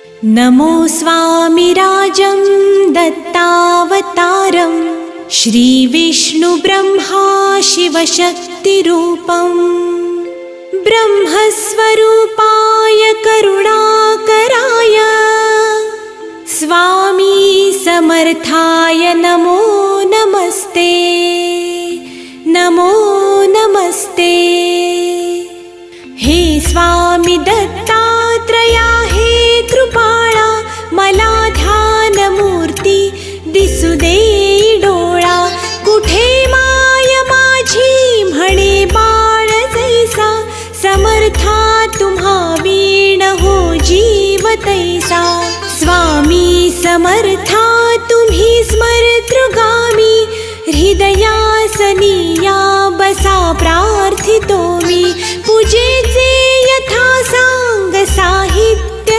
नमो स्वामिराजं दत्तावतारं श्रीविष्णुब्रह्मा शिवशक्तिरूपं ब्रह्मस्वरूपाय करुणाकराय स्वामी समर्थाय नमो नमस्ते नमो नमस्ते। हे स्वामी दत्तात्रया हे कृपाळा मला ध्यानमूर्ती दिसू दे डोळा कुठे माय माझी म्हणे बाळ जैसा समर्था तुम्हा वीण हो जीव तैसा स्वामी समर्था तुम्ही स्मरतृगामी हृदयासनिया बसा प्रार्थितो मी पूजेचे यथा सांग साहित्य